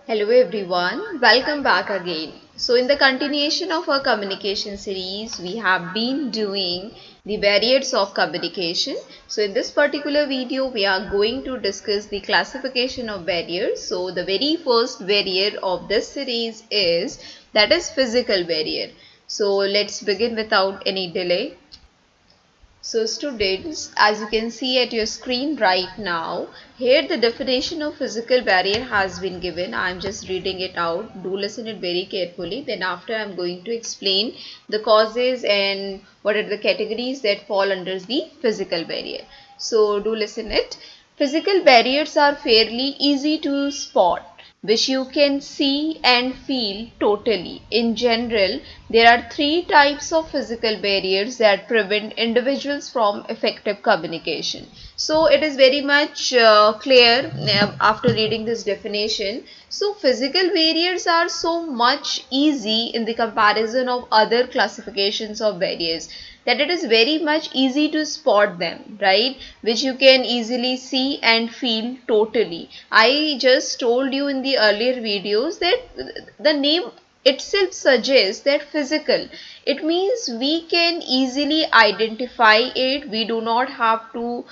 Hello everyone, welcome back again. So in the continuation of our communication series, we have been doing the barriers of communication. So in this particular video, we are going to discuss the classification of barriers. So the very first barrier of this series is that is physical barrier. So let's begin without any delay. So students, as you can see at your screen right now, here the definition of physical barrier has been given. I am just reading it out. Do listen it very carefully. Then after I am going to explain the causes and what are the categories that fall under the physical barrier. So do listen it. Physical barriers are fairly easy to spot, which you can see and feel totally. In general, there are three types of physical barriers that prevent individuals from effective communication. So it is very much clear after reading this definition. So physical barriers are so much easy in the comparison of other classifications of barriers that it is very much easy to spot them, right? Which you can easily see and feel totally. I just told you in the earlier videos that the name itself suggests that physical, it means we can easily identify it. We do not have to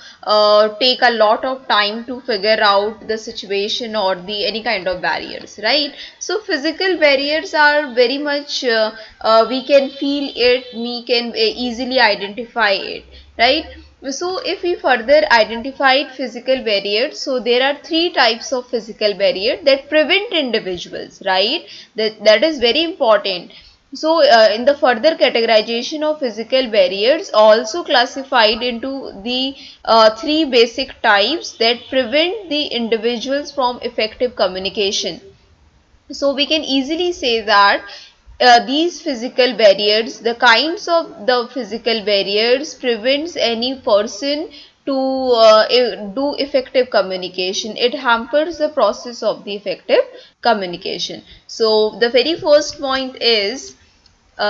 take a lot of time to figure out the situation or the any kind of barriers, right? So physical barriers are very much we can feel it, we can easily identify it, right? So if we further identified physical barriers, so there are three types of physical barrier that prevent individuals, right? That is very important. So in the further categorization of physical barriers also classified into the three basic types that prevent the individuals from effective communication. So we can easily say that these physical barriers, the kinds of the physical barriers prevents any person to do effective communication. It hampers the process of the effective communication. So the very first point is,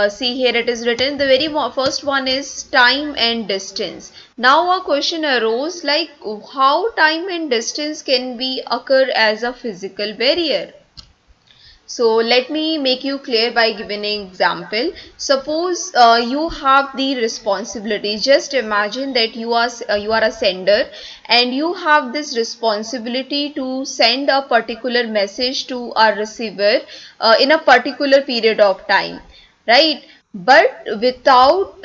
see here it is written, the very first one is time and distance. Now a question arose like how time and distance can be occur as a physical barrier. So let me make you clear by giving an example. Suppose you have the responsibility. Just imagine that you are a sender and you have this responsibility to send a particular message to a receiver in a particular period of time, right? But without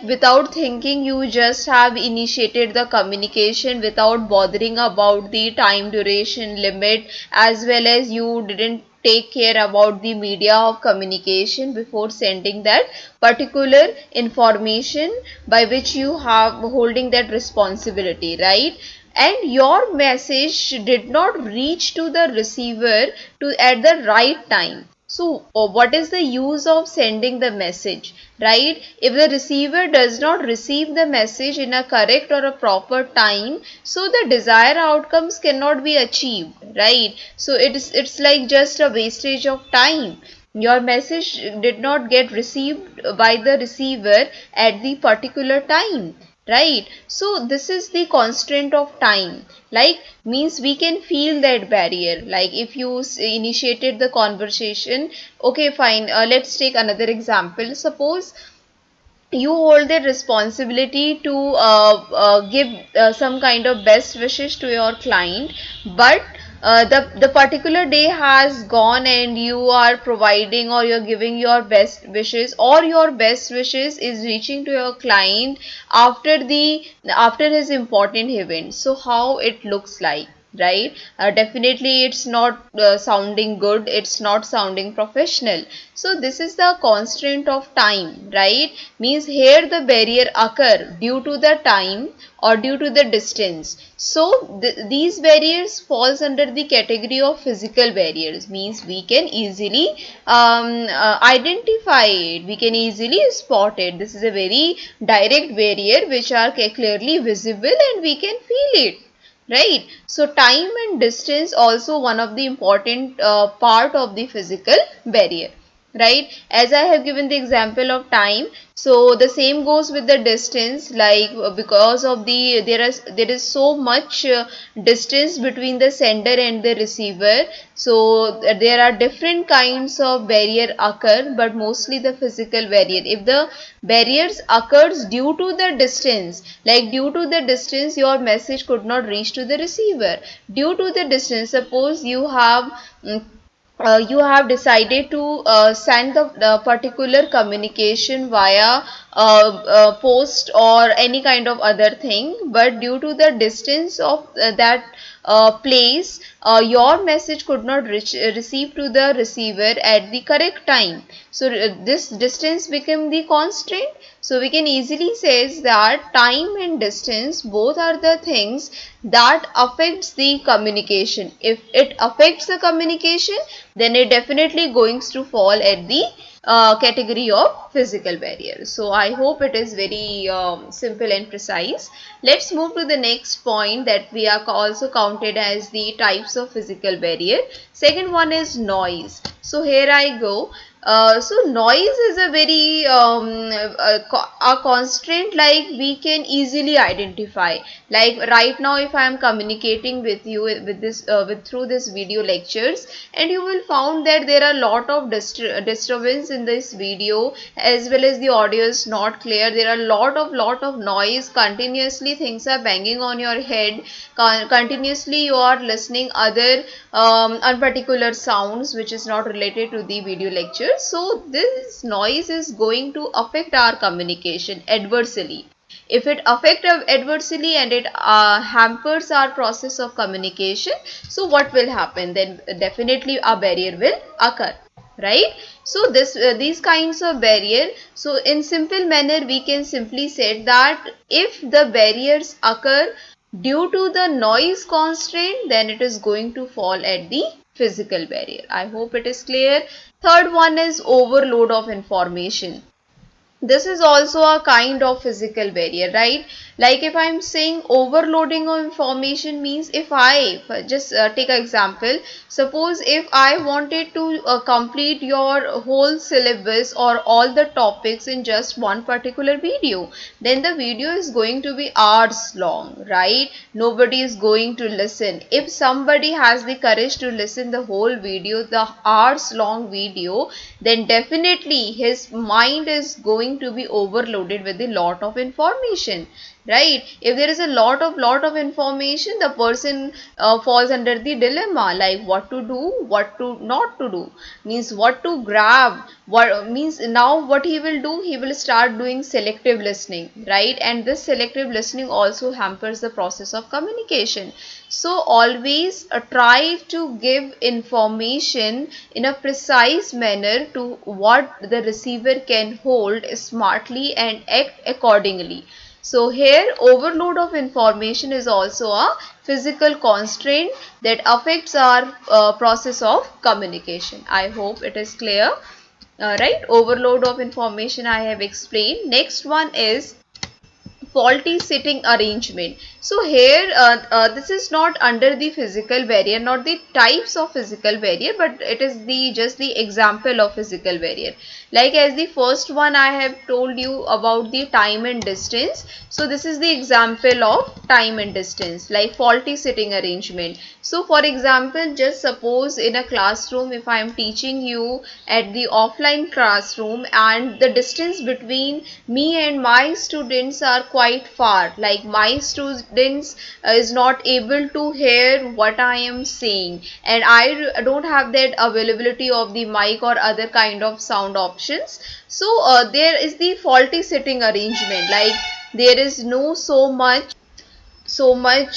without thinking, you just have initiated the communication without bothering about the time duration limit, as well as you didn't take care about the media of communication before sending that particular information by which you have holding that responsibility, right? And your message did not reach to the receiver to at the right time. So what is the use of sending the message, right? If the receiver does not receive the message in a correct or a proper time, so the desired outcomes cannot be achieved, right? So it's like just a wastage of time. Your message did not get received by the receiver at the particular time, right? So this is the constraint of time, like means we can feel that barrier. Like if you initiated the conversation, okay fine, let's take another example. Suppose you hold the responsibility to give some kind of best wishes to your client, but the particular day has gone and you are providing or you're giving your best wishes, or your best wishes is reaching to your client after his important event. So how it looks like, right? Definitely it's not sounding good, it's not sounding professional. So this is the constraint of time, right? Means here the barrier occur due to the time or due to the distance. So these barriers falls under the category of physical barriers, means we can easily identify it, we can easily spot it. This is a very direct barrier which are clearly visible and we can feel it, right? So time and distance also one of the important part of the physical barrier. right? As I have given the example of time, so the same goes with the distance. Like because of the there is so much distance between the sender and the receiver, so there are different kinds of barrier occur, but mostly the physical barrier. If the barriers occurs due to the distance, like due to the distance your message could not reach to the receiver. Due to the distance, suppose you have decided to send the particular communication via post or any kind of other thing, but due to the distance of that place, your message could not receive to the receiver at the correct time. So this distance became the constraint. So we can easily say that time and distance both are the things that affects the communication. If it affects the communication, then it definitely going to fall at the category of physical barrier. So I hope it is very simple and precise. Let's move to the next point that we are also counted as the types of physical barrier. Second one is noise. So here I go. So noise is a very a constraint like we can easily identify. Like right now, if I am communicating with you with this through this video lectures, and you will found that there are a lot of disturbance in this video, as well as the audio is not clear. There are a lot of noise. Continuously things are banging on your head. Continuously you are listening other unparticular sounds which is not related to the video lecture. So this noise is going to affect our communication adversely. If it affects adversely and it hampers our process of communication, so what will happen? Then definitely a barrier will occur, right? So these kinds of barrier, so in simple manner we can simply say that if the barriers occur due to the noise constraint, then it is going to fall at the physical barrier. I hope it is clear. Third one is overload of information. This is also a kind of physical barrier, right? Like if I'm saying overloading of information means, if I just take an example, suppose if I wanted to complete your whole syllabus or all the topics in just one particular video, then the video is going to be hours long, right? Nobody is going to listen. If somebody has the courage to listen the whole video, the hours long video, then definitely his mind is going to be overloaded with a lot of information, right? If there is a lot of information, the person falls under the dilemma, like what to do, what to not to do, means what to grab, what means now what he will do, he will start doing selective listening, right? And this selective listening also hampers the process of communication. So always try to give information in a precise manner to what the receiver can hold smartly and act accordingly. So here overload of information is also a physical constraint that affects our process of communication. I hope it is clear. Right, overload of information I have explained. Next one is faulty sitting arrangement. So here this is not under the physical barrier, not the types of physical barrier, but it is the just the example of physical barrier. Like as the first one I have told you about the time and distance. So this is the example of time and distance, like faulty sitting arrangement. So for example, just suppose in a classroom, if I am teaching you at the offline classroom and the distance between me and my students are quite far, like my students is not able to hear what I am saying, and I don't have that availability of the mic or other kind of sound options. So there is the faulty sitting arrangement, like there is no so much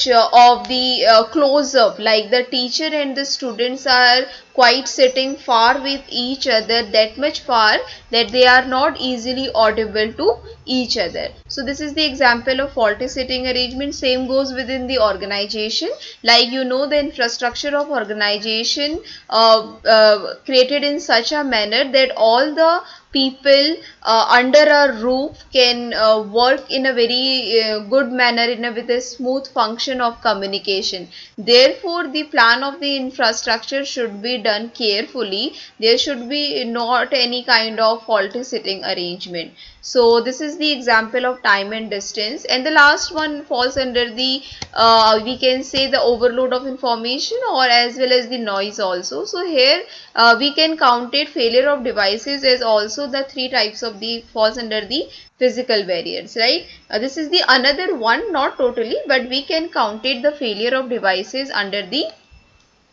of the close up, like the teacher and the students are quite sitting far with each other, that much far that they are not easily audible to each other. So this is the example of faulty sitting arrangement. Same goes within the organization, like you know the infrastructure of organization created in such a manner that all the people under a roof can work in a very good manner with a smooth function of communication. Therefore, the plan of the infrastructure should be done carefully. There should be not any kind of faulty sitting arrangement. So this is the example of time and distance, and the last one falls under the we can say the overload of information or as well as the noise also. So here we can count it failure of devices as also the three types of the falls under the physical barriers, right? This is the another one, not totally, but we can count it the failure of devices under the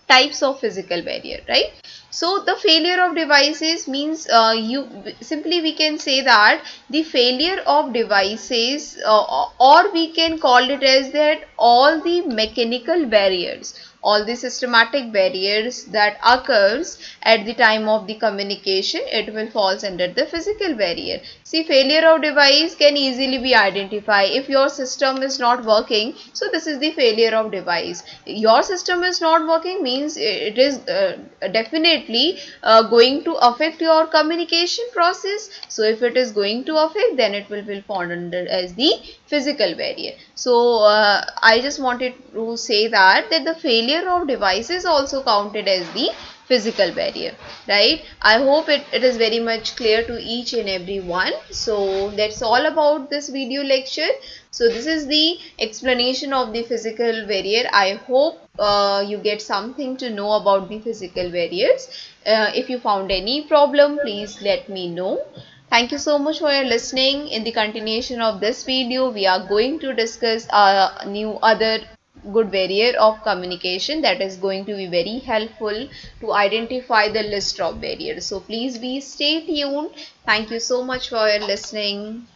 types of physical barrier, right? So the failure of devices means you simply we can say that the failure of devices or we can call it as that all the mechanical barriers, all the systematic barriers that occurs at the time of the communication, it will falls under the physical barrier. See, failure of device can easily be identified. If your system is not working, so this is the failure of device. Your system is not working means it is definitely going to affect your communication process. So if it is going to affect, then it will fall under as the physical barrier. So I just wanted to say that the failure of device is also counted as the physical barrier, right? I hope it is very much clear to each and every one. So that's all about this video lecture. So this is the explanation of the physical barrier. I hope you get something to know about the physical barriers. If you found any problem, please let me know. Thank you so much for your listening. In the continuation of this video, we are going to discuss a new other good barrier of communication that is going to be very helpful to identify the list of barriers. So please be stay tuned. Thank you so much for your listening.